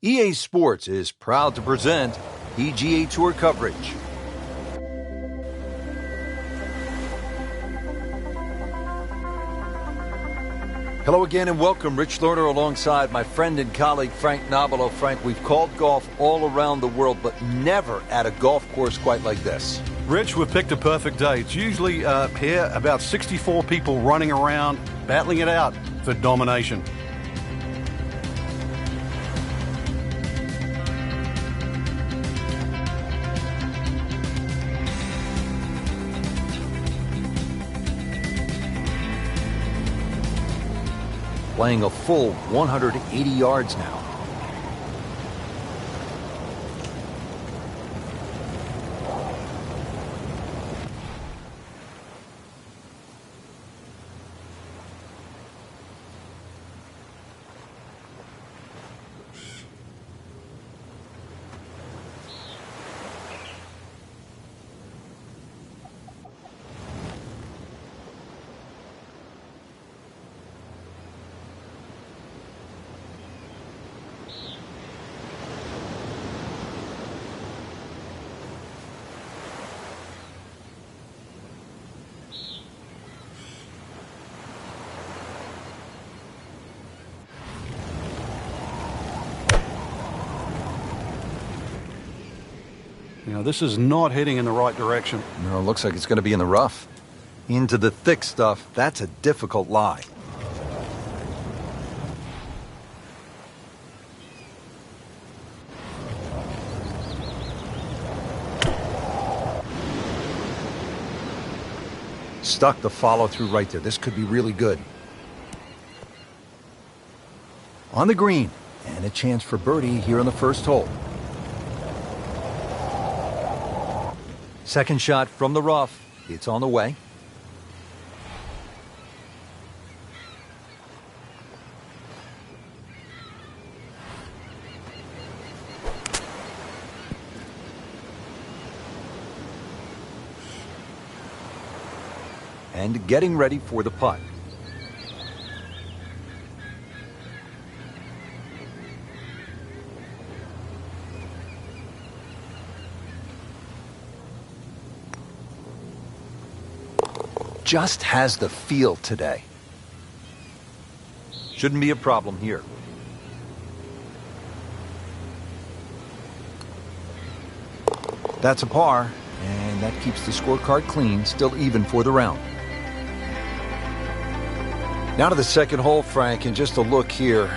EA Sports is proud to present PGA Tour coverage. Hello again and welcome. Rich Lerner alongside my friend and colleague Frank Nobilo. Frank, we've called golf all around the world, but never at a golf course quite like this. Rich, we've picked a perfect day. It's usually here about 64 people running around, battling it out for domination. Playing a full 180 yards now. You know, this is not heading in the right direction. No, it looks like it's going to be in the rough. Into the thick stuff, that's a difficult lie. Stuck the follow-through right there. This could be really good. On the green, and a chance for birdie here on the first hole. Second shot from the rough. It's on the way. And getting ready for the putt. Just has the feel today. Shouldn't be a problem here. That's a par, and that keeps the scorecard clean, still even for the round. Now to the second hole, Frank, and just a look here.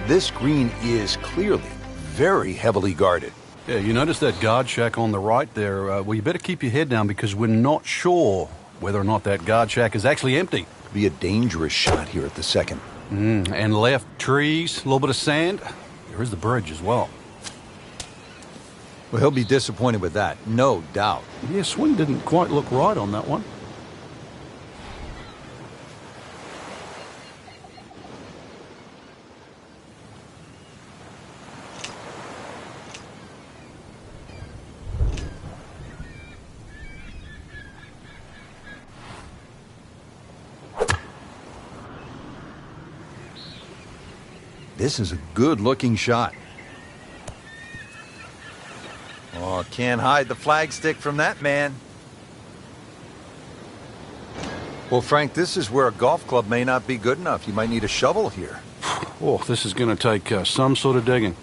This green is clearly very heavily guarded. Yeah, you notice that guard shack on the right there? Well, you better keep your head down because we're not sure whether or not that guard shack is actually empty. Could be a dangerous shot here at the second. And left trees, a little bit of sand. There is the bridge as well. Well, he'll be disappointed with that, no doubt. Yeah, swing didn't quite look right on that one. This is a good-looking shot. Oh, can't hide the flagstick from that man. Well, Frank, this is where a golf club may not be good enough. You might need a shovel here. Oh, this is going to take some sort of digging.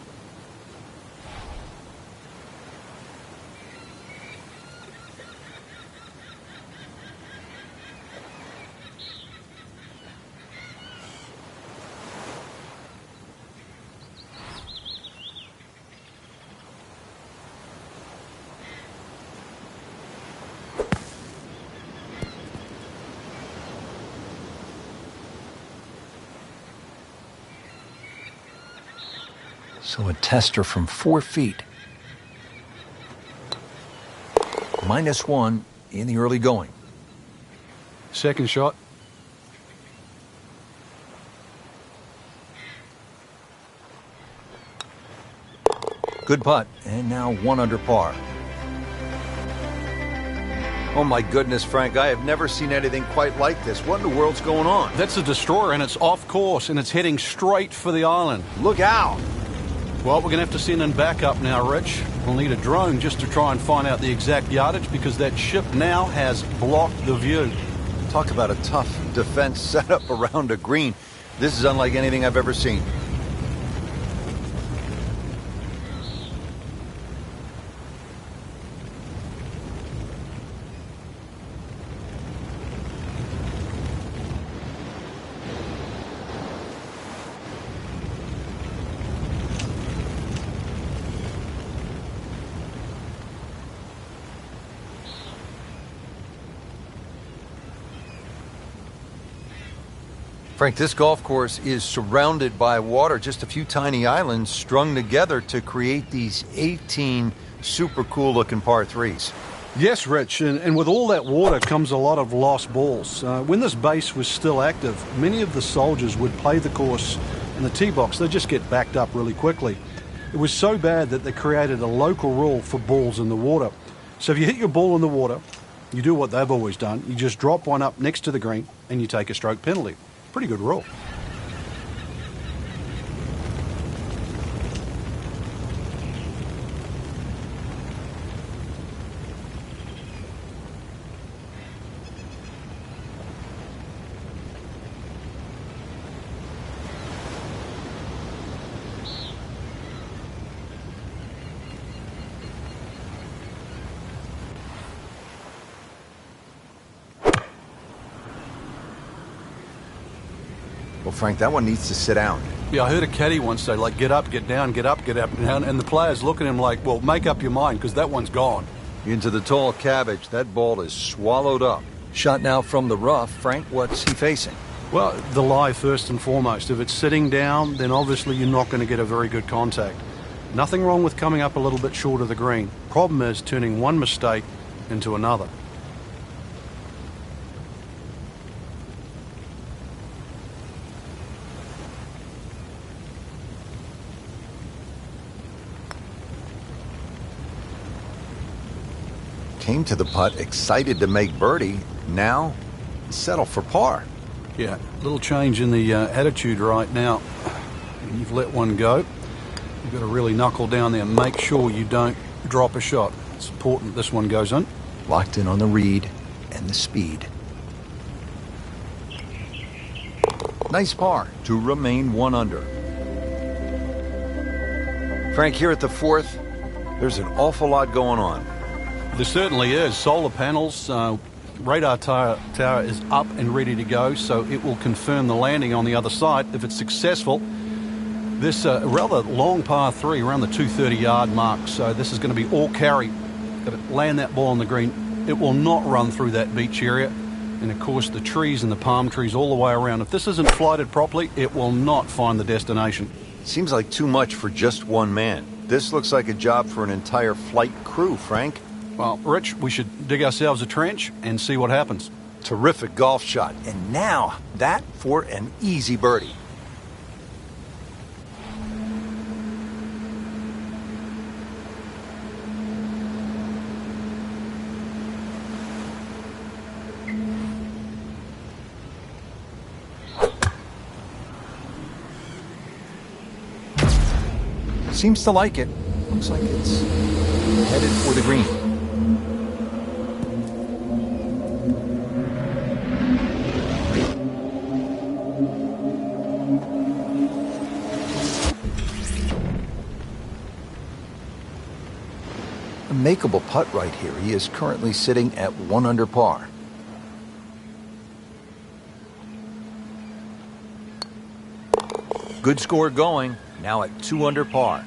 So a tester from 4 feet. -1 in the early going. Second shot. Good putt, and now 1 under par. Oh my goodness, Frank, I have never seen anything quite like this. What in the world's going on? That's a destroyer, and it's off course, and it's heading straight for the island. Look out! Well, we're going to have to send in backup now, Rich. We'll need a drone just to try and find out the exact yardage because that ship now has blocked the view. Talk about a tough defense setup around a green. This is unlike anything I've ever seen. Frank, this golf course is surrounded by water, just a few tiny islands strung together to create these 18 super cool looking par threes. Yes, Rich, and with all that water comes a lot of lost balls. When this base was still active, many of the soldiers would play the course in the tee box. They'd just get backed up really quickly. It was so bad that they created a local rule for balls in the water. So if you hit your ball in the water, you do what they've always done. You just drop one up next to the green and you take a stroke penalty. Pretty good rule. Well, Frank, that one needs to sit down. Yeah, I heard a caddy once say, like, get up, get down, get up, get up, down. And the players look at him like, well, make up your mind because that one's gone. Into the tall cabbage. That ball is swallowed up. Shot now from the rough. Frank, what's he facing? Well, the lie first and foremost. If it's sitting down, then obviously you're not going to get a very good contact. Nothing wrong with coming up a little bit short of the green. Problem is turning one mistake into another. Came to the putt, excited to make birdie. Now, settle for par. Yeah, little change in the attitude right now. You've let one go. You've got to really knuckle down there and make sure you don't drop a shot. It's important this one goes in. Locked in on the read and the speed. Nice par to remain 1 under. Frank, here at the fourth, there's an awful lot going on. There certainly is. Solar panels, radar tower is up and ready to go, so it will confirm the landing on the other side. If it's successful, this rather long par 3 around the 230-yard mark, so this is going to be all carry. Got to land that ball on the green. It will not run through that beach area, and of course the trees and the palm trees all the way around. If this isn't flighted properly, it will not find the destination. Seems like too much for just one man. This looks like a job for an entire flight crew, Frank. Well, Rich, we should dig ourselves a trench and see what happens. Terrific golf shot. And now, that for an easy birdie. Seems to like it. Looks like it's headed for the green. A makeable putt right here. He is currently sitting at 1 under par. Good score going. Now at 2 under par.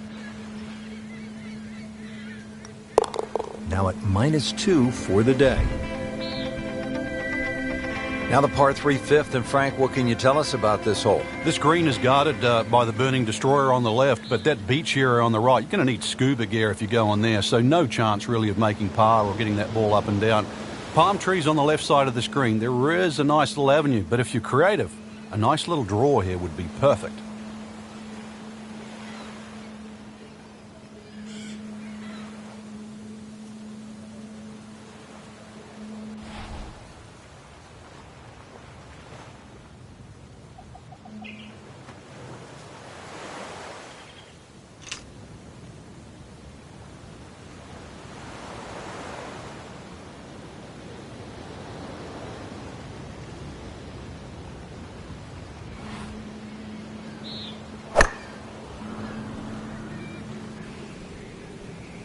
Now at -2 for the day. Now the par 3 fifth, and Frank, what can you tell us about this hole? This green is guarded by the burning destroyer on the left, but that beach area on the right, you're going to need scuba gear if you go on there, so no chance really of making par or getting that ball up and down. Palm trees on the left side of this green. There is a nice little avenue, but if you're creative, a nice little draw here would be perfect.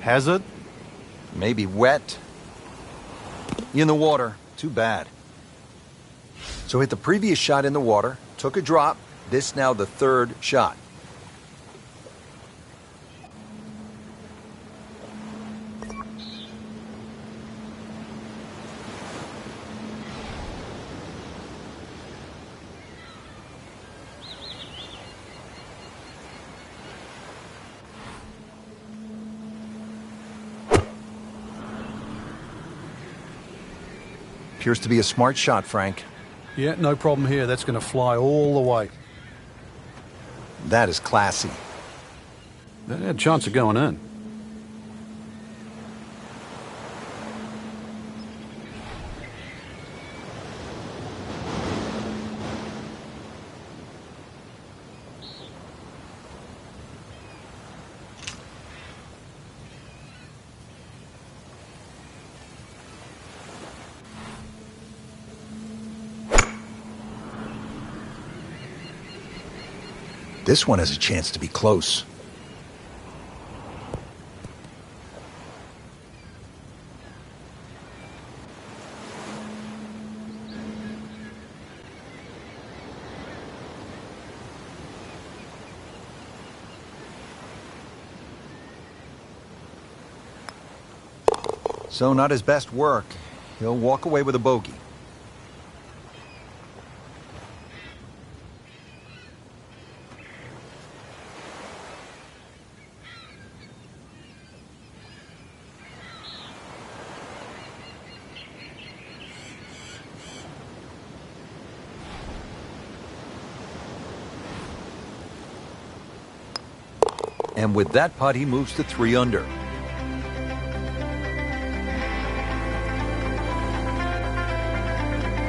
Hazard? Maybe wet. In the water. Too bad. So hit the previous shot in the water, took a drop. This now the third shot. Appears to be a smart shot, Frank. Yeah, no problem here. That's going to fly all the way. That is classy. That had a chance of going in. This one has a chance to be close. So not his best work. He'll walk away with a bogey. And with that putt, he moves to 3 under.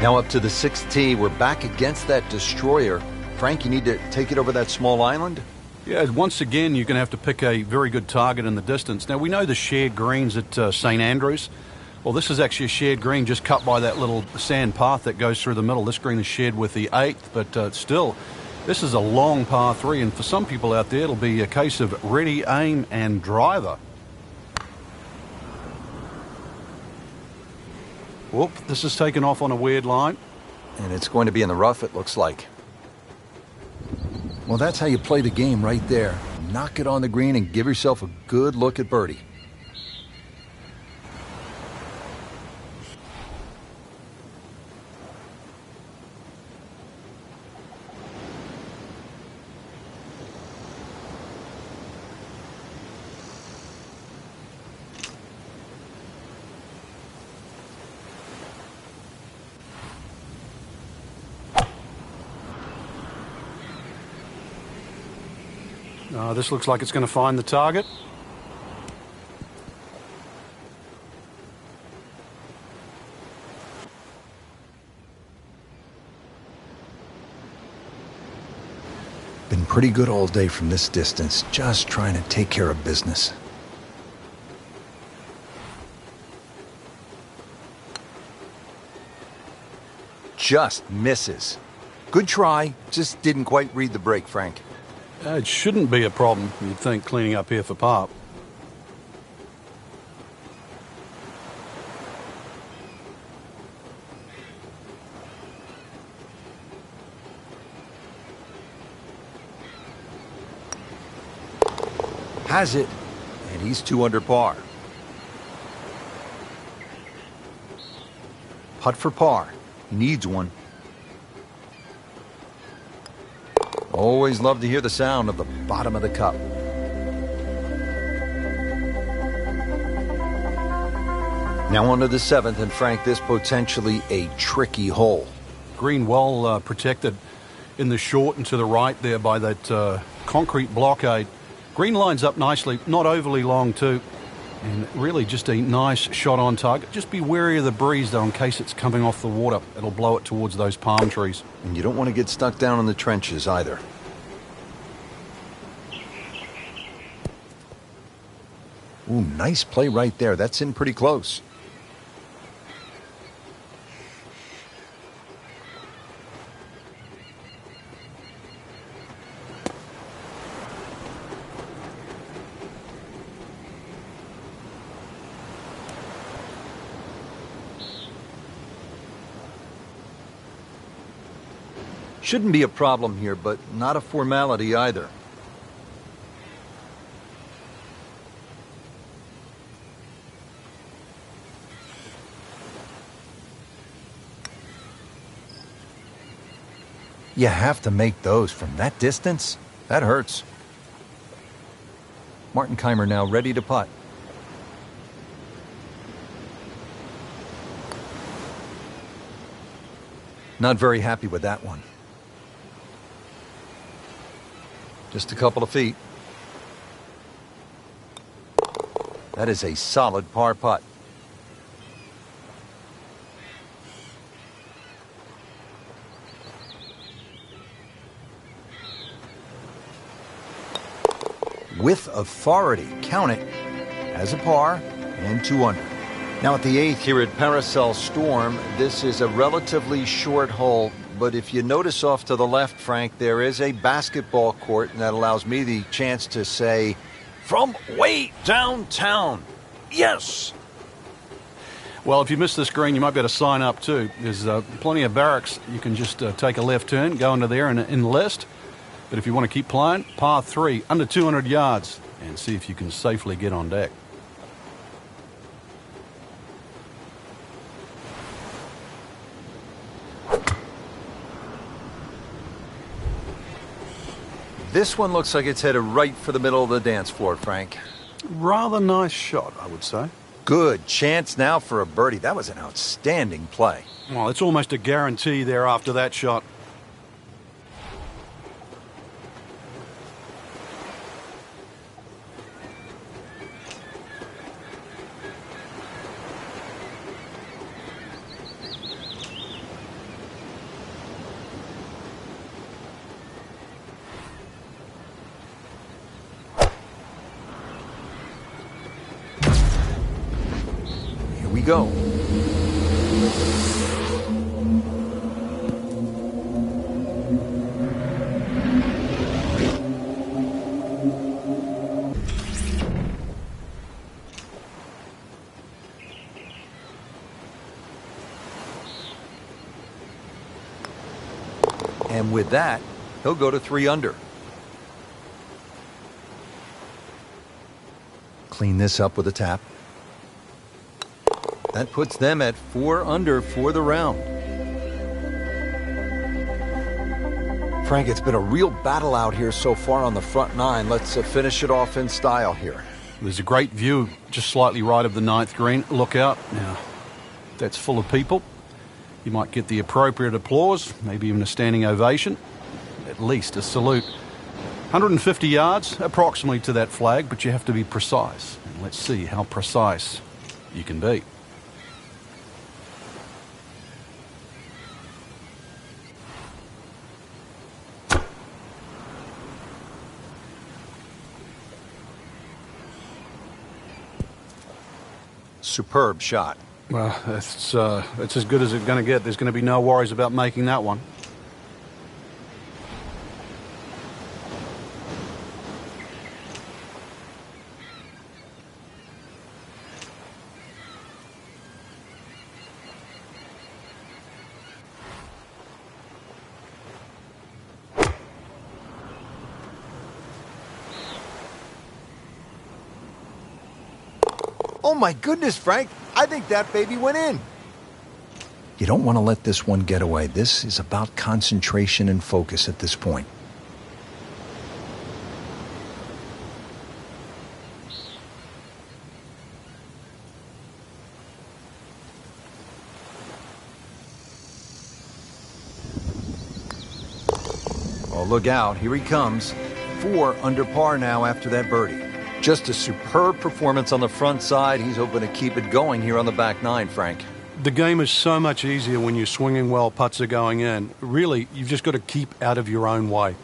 Now up to the 6th tee. We're back against that destroyer. Frank, you need to take it over that small island? Yeah, once again, you're going to have to pick a very good target in the distance. Now, we know the shared greens at St. Andrews. Well, this is actually a shared green just cut by that little sand path that goes through the middle. This green is shared with the 8th, but still, this is a long par 3, and for some people out there, it'll be a case of ready, aim, and driver. Whoop, this is taken off on a weird line. And it's going to be in the rough, it looks like. Well, that's how you play the game right there. Knock it on the green and give yourself a good look at birdie. This looks like it's going to find the target. Been pretty good all day from this distance, just trying to take care of business. Just misses. Good try, just didn't quite read the break, Frank. It shouldn't be a problem, you'd think, cleaning up here for par. Has it, and he's 2 under par. Putt for par. He needs one. Always love to hear the sound of the bottom of the cup. Now on to the 7th, and Frank, this potentially a tricky hole. Green well protected in the short and to the right there by that concrete blockade. Green lines up nicely, not overly long too, and really just a nice shot on target. Just be wary of the breeze though in case it's coming off the water. It'll blow it towards those palm trees. And you don't want to get stuck down in the trenches either. Ooh, nice play right there. That's in pretty close. Shouldn't be a problem here, but not a formality either. You have to make those from that distance? That hurts. Martin Keimer now ready to putt. Not very happy with that one. Just a couple of feet. That is a solid par putt. With authority, count it as a par and 2 under. Now at the 8th here at Paracel Storm, this is a relatively short hole, but if you notice off to the left, Frank, there is a basketball court, and that allows me the chance to say, from way downtown, yes! Well, if you miss this green, you might be able to sign up too. There's plenty of barracks. You can just take a left turn, go into there and enlist. But if you want to keep playing, par 3, under 200 yards, and see if you can safely get on deck. This one looks like it's headed right for the middle of the dance floor, Frank. Rather nice shot, I would say. Good chance now for a birdie. That was an outstanding play. Well, it's almost a guarantee there after that shot. We go. And with that, he'll go to 3 under. Clean this up with a tap. That puts them at 4 under for the round. Frank, it's been a real battle out here so far on the front 9. Let's finish it off in style here. There's a great view just slightly right of the 9th green. Look out. Now, that's full of people. You might get the appropriate applause, maybe even a standing ovation, at least a salute. 150 yards approximately to that flag, but you have to be precise. And let's see how precise you can be. Superb shot. Well, it's as good as it's going to get. There's going to be no worries about making that one. Oh my goodness, Frank. I think that baby went in. You don't want to let this one get away. This is about concentration and focus at this point. Oh, look out. Here he comes. 4 under par now after that birdie. Just a superb performance on the front side. He's hoping to keep it going here on the back 9, Frank. The game is so much easier when you're swinging well, putts are going in. Really, you've just got to keep out of your own way.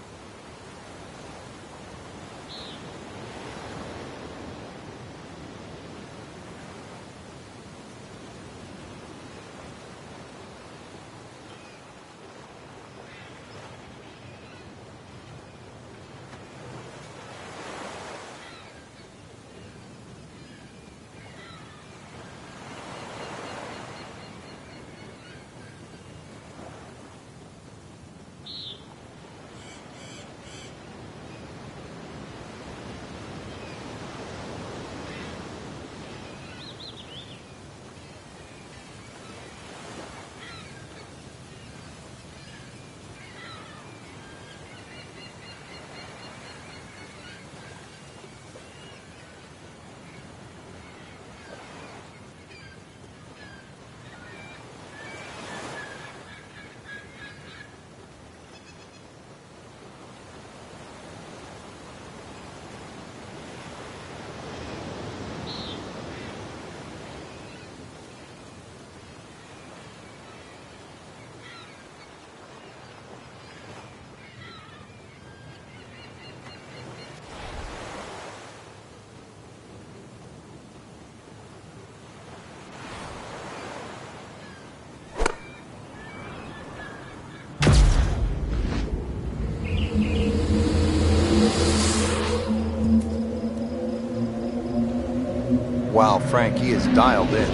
Wow, Frank, he is dialed in.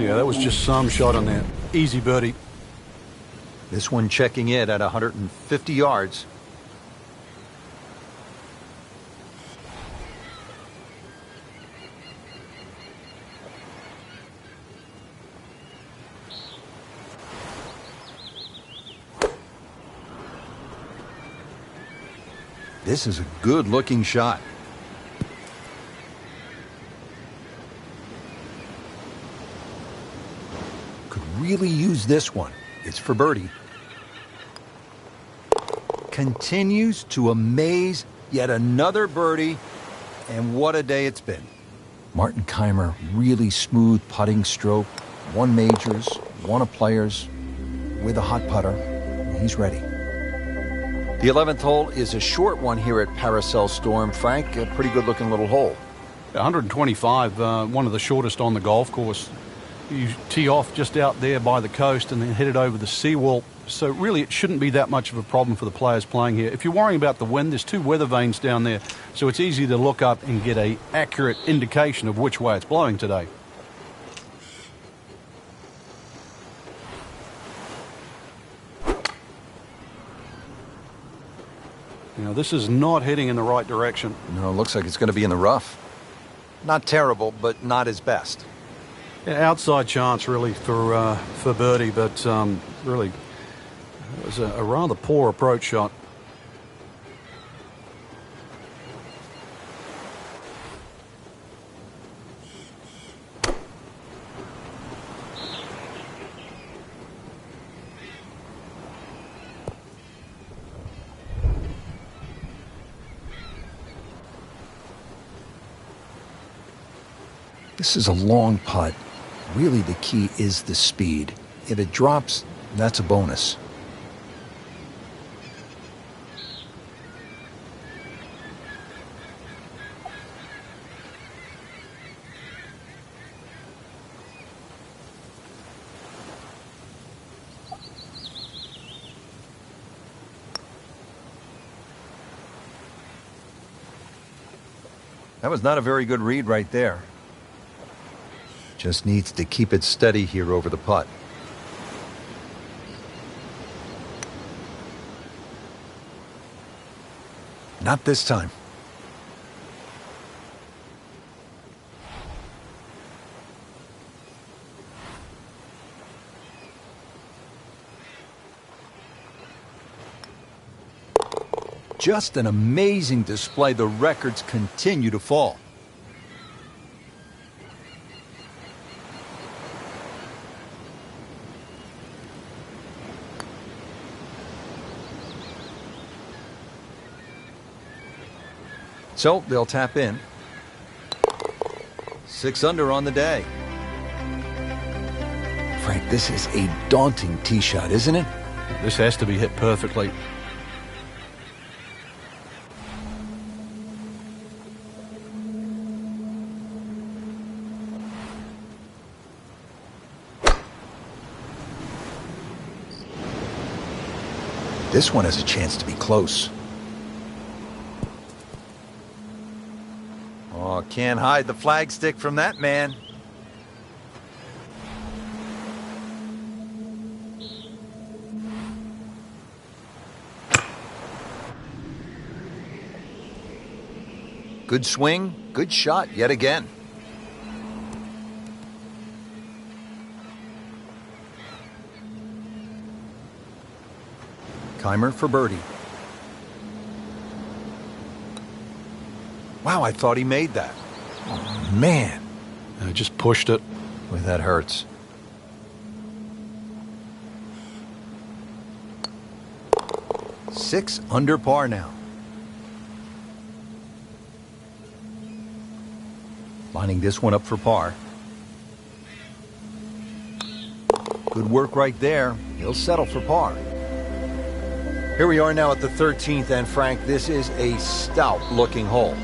Yeah, that was just some shot on there. Easy birdie. This one checking in at 150 yards. This is a good-looking shot. Could really use this one. It's for birdie. Continues to amaze. Yet another birdie. And what a day it's been. Martin Kaymer, really smooth putting stroke. Won majors, won a Players with a hot putter. He's ready. The 11th hole is a short one here at Paracel Storm. Frank, a pretty good-looking little hole. 125, one of the shortest on the golf course. You tee off just out there by the coast and then head it over the seawall. So really it shouldn't be that much of a problem for the players playing here. If you're worrying about the wind, there's two weather vanes down there, so it's easy to look up and get an accurate indication of which way it's blowing today. You know, this is not heading in the right direction. No, it looks like it's going to be in the rough. Not terrible, but not his best. Yeah, outside chance, really, for birdie, but really, it was a rather poor approach shot. This is a long putt. Really, the key is the speed. If it drops, that's a bonus. That was not a very good read right there. Just needs to keep it steady here over the putt. Not this time. Just an amazing display. The records continue to fall. So they'll tap in. 6 under on the day. Frank, this is a daunting tee shot, isn't it? This has to be hit perfectly. This one has a chance to be close. Oh, can't hide the flagstick from that man. Good swing, good shot yet again. Kaymer for birdie. Wow, I thought he made that. Oh, man. I just pushed it. Boy, that hurts. Six under par now. Lining this one up for par. Good work right there. He'll settle for par. Here we are now at the 13th, and Frank, this is a stout-looking hole.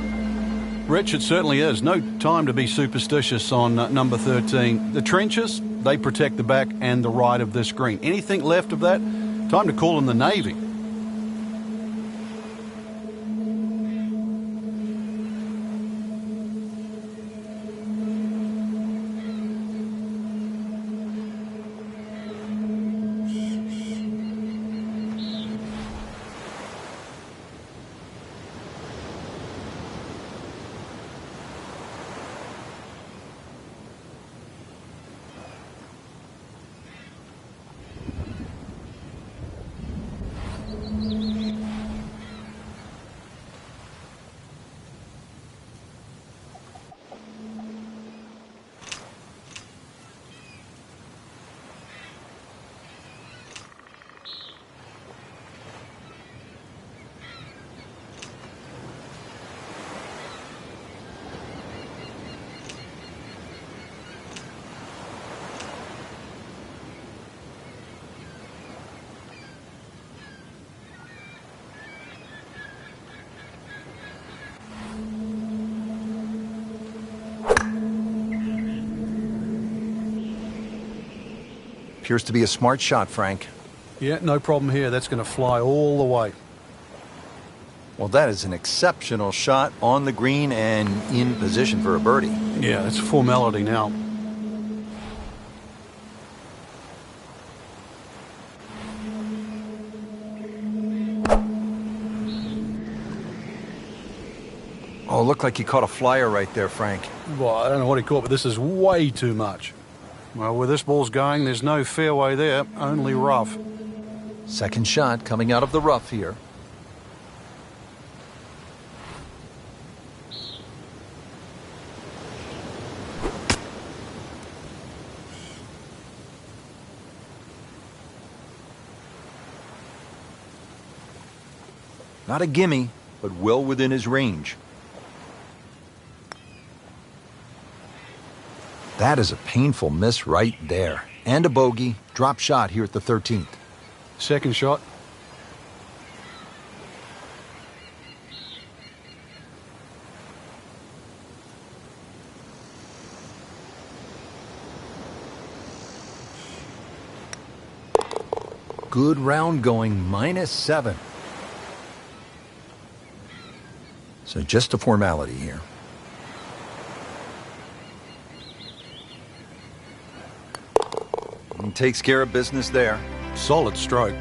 Rich, it certainly is. No time to be superstitious on number 13. The trenches, they protect the back and the right of this green. Anything left of that, time to call in the Navy. Appears to be a smart shot, Frank. Yeah, no problem here. That's going to fly all the way. Well, that is an exceptional shot on the green and in position for a birdie. Yeah, that's a formality now. Oh, looked like he caught a flyer right there, Frank. Well, I don't know what he caught, but this is way too much. Well, where this ball's going, there's no fairway there, only rough. Second shot coming out of the rough here. Not a gimme, but well within his range. That is a painful miss right there. And a bogey. Drop shot here at the 13th. Second shot. Good round going, -7. So just a formality here. And takes care of business there. Solid stroke.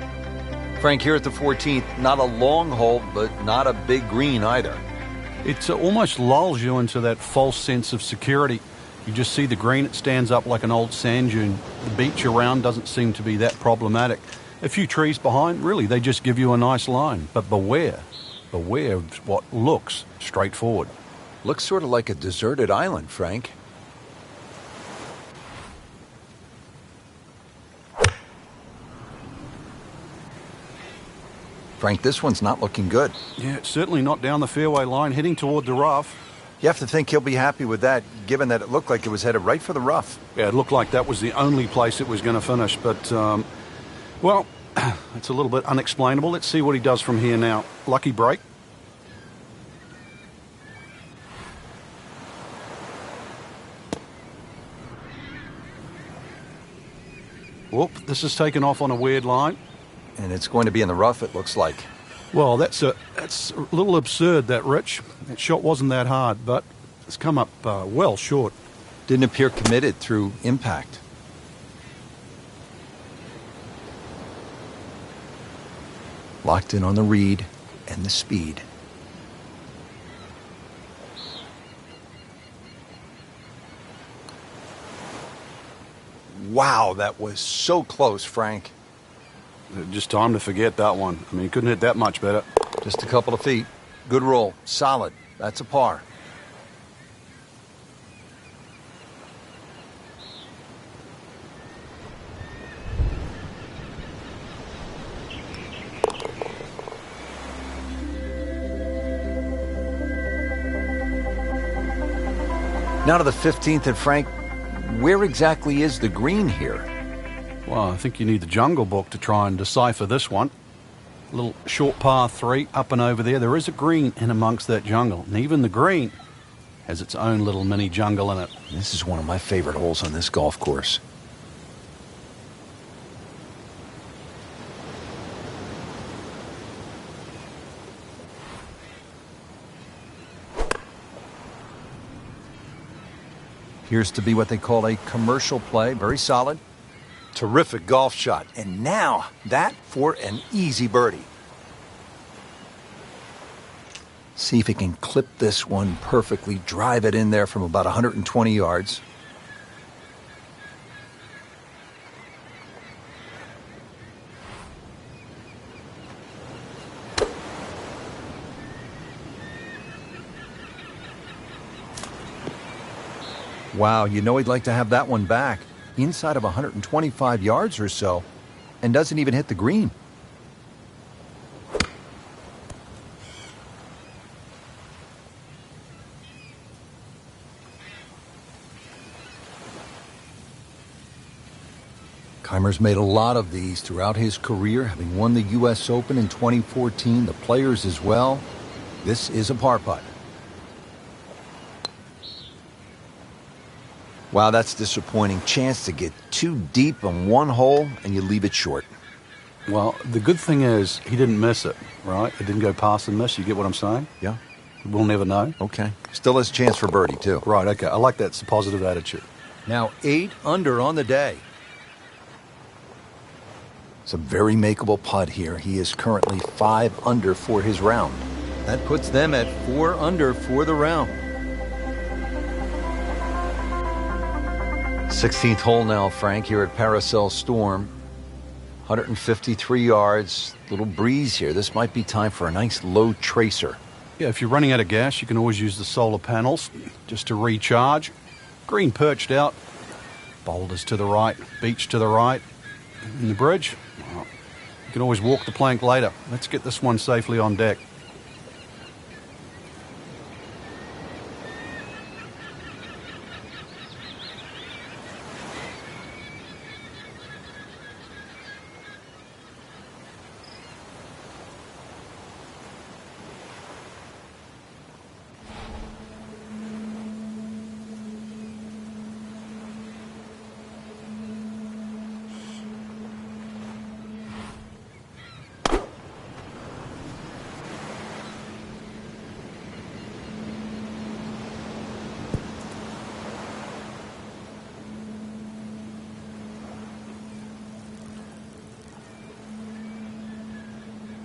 Frank, here at the 14th, not a long hole, but not a big green either. It almost lulls you into that false sense of security. You just see the green, it stands up like an old sand dune. The beach around doesn't seem to be that problematic. A few trees behind, really, they just give you a nice line. But beware of what looks straightforward. Looks sort of like a deserted island, Frank. Frank, this one's not looking good. Yeah, it's certainly not down the fairway line, heading toward the rough. You have to think he'll be happy with that, given that it looked like it was headed right for the rough. Yeah, it looked like that was the only place it was going to finish, but, well, it's a little bit unexplainable. Let's see what he does from here now. Lucky break. Whoop, this is taken off on a weird line. And it's going to be in the rough, it looks like. Well, that's a little absurd, that, Rich. That shot wasn't that hard, but it's come up well short. Didn't appear committed through impact. Locked in on the read and the speed. Wow, that was so close, Frank. Just time to forget that one. I mean, he couldn't hit that much better. Just a couple of feet. Good roll. Solid. That's a par. Now to the 15th, and Frank, where exactly is the green here? Well, I think you need the Jungle Book to try and decipher this one. A little short par 3 up and over there. There is a green in amongst that jungle. And even the green has its own little mini jungle in it. This is one of my favorite holes on this golf course. Appears to be what they call a commercial play. Very solid. Terrific golf shot. And now that for an easy birdie. See if he can clip this one perfectly. Drive it in there from about 120 yards. Wow, you know he'd like to have that one back. Inside of 125 yards or so, and doesn't even hit the green. Keimer's made a lot of these throughout his career, having won the U.S. Open in 2014, the Players as well. This is a par putt. Wow, that's disappointing. Chance to get too deep on one hole, and you leave it short. Well, the good thing is he didn't miss it, right? It didn't go past and miss. You get what I'm saying? Yeah. We'll never know. Okay. Still has a chance for birdie, too. Right, okay. I like that. It's a positive attitude. Now 8 under on the day. It's a very makeable putt here. He is currently 5 under for his round. That puts them at 4 under for the round. 16th hole now, Frank, here at Paracel Storm. 153 yards, little breeze here. This might be time for a nice low tracer. Yeah, if you're running out of gas, you can always use the solar panels just to recharge. Green perched out, boulders to the right, beach to the right. In the bridge, well, you can always walk the plank later. Let's get this one safely on deck.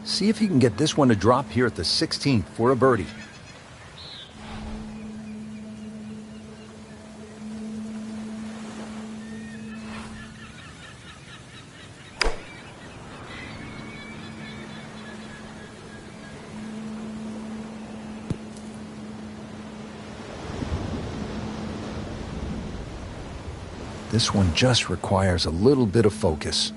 See if he can get this one to drop here at the 16th for a birdie. This one just requires a little bit of focus.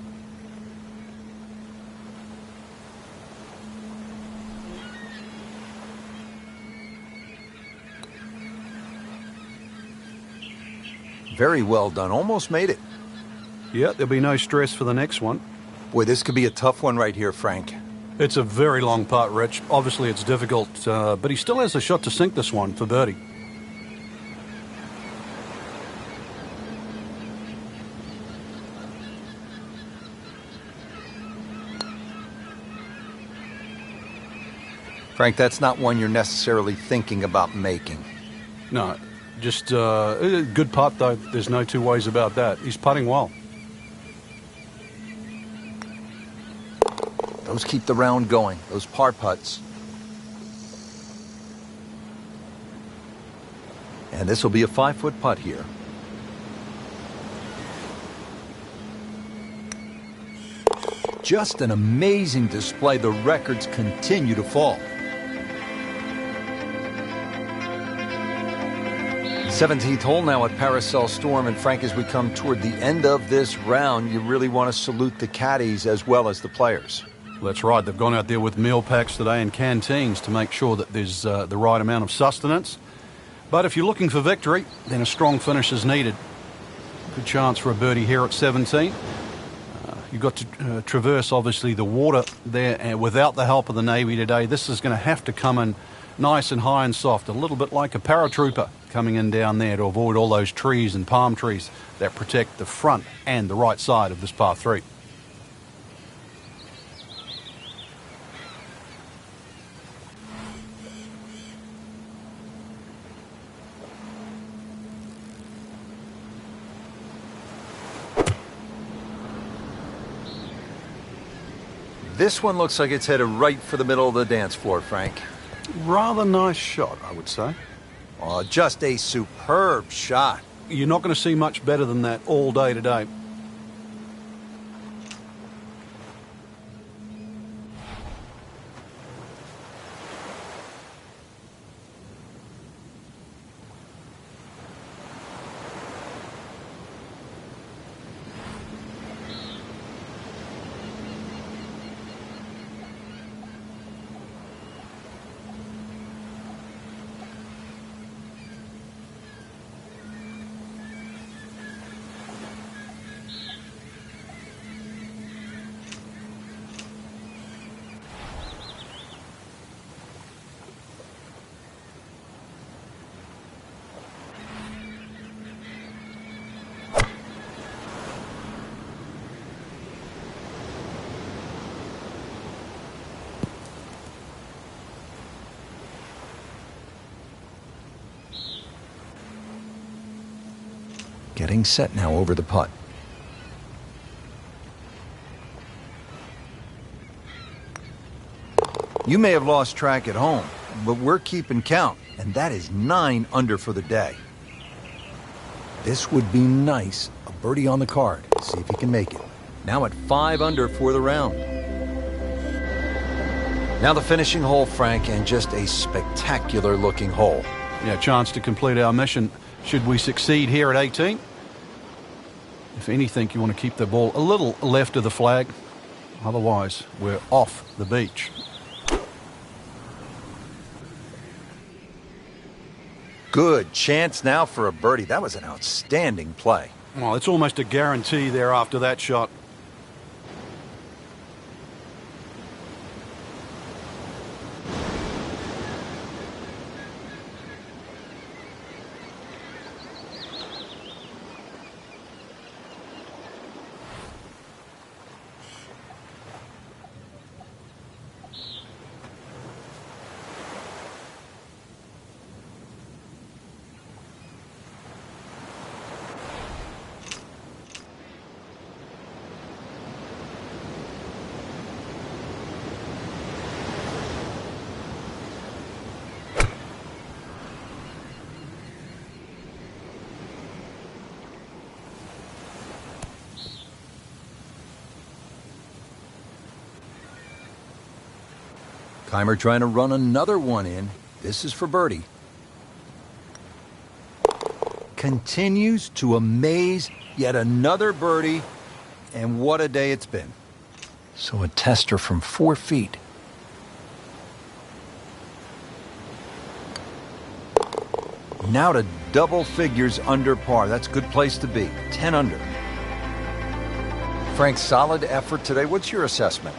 Very well done. Almost made it. Yeah, there'll be no stress for the next one. Boy, this could be a tough one right here, Frank. It's a very long putt, Rich. Obviously, it's difficult, but he still has a shot to sink this one for birdie. Frank, that's not one you're necessarily thinking about making. No, just a good putt, though. There's no two ways about that. He's putting well. Those keep the round going, those par putts. And this will be a 5-foot putt here. Just an amazing display. The records continue to fall. 17th hole now at Paracel Storm, and Frank, as we come toward the end of this round, you really want to salute the caddies as well as the players. That's right. They've gone out there with meal packs today and canteens to make sure that there's the right amount of sustenance. But if you're looking for victory, then a strong finish is needed. Good chance for a birdie here at 17. You've got to traverse, obviously, the water there, and without the help of the Navy today, this is going to have to come in nice and high and soft, a little bit like a paratrooper coming in down there to avoid all those trees and palm trees that protect the front and the right side of this par 3. This one looks like it's headed right for the middle of the dance floor, Frank. Rather nice shot, I would say. Oh, just a superb shot. You're not going to see much better than that all day today. Getting set now over the putt. You may have lost track at home, but we're keeping count, and that is 9 under for the day. This would be nice. A birdie on the card. See if he can make it. Now at 5 under for the round. Now the finishing hole, Frank, and just a spectacular looking hole. Yeah, chance to complete our mission should we succeed here at 18. If anything, you want to keep the ball a little left of the flag. Otherwise, we're off the beach. Good chance now for a birdie. That was an outstanding play. Well, it's almost a guarantee there after that shot. Keimer trying to run another one in. This is for birdie. Continues to amaze. Yet another birdie. And what a day it's been. So a tester from 4 feet. Now to double figures under par. That's a good place to be. 10 under. Frank, solid effort today. What's your assessment?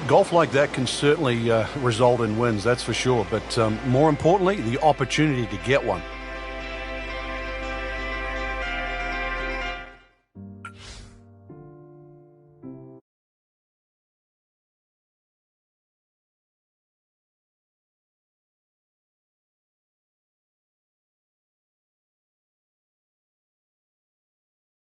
Golf like that can certainly result in wins, that's for sure. But more importantly, the opportunity to get one.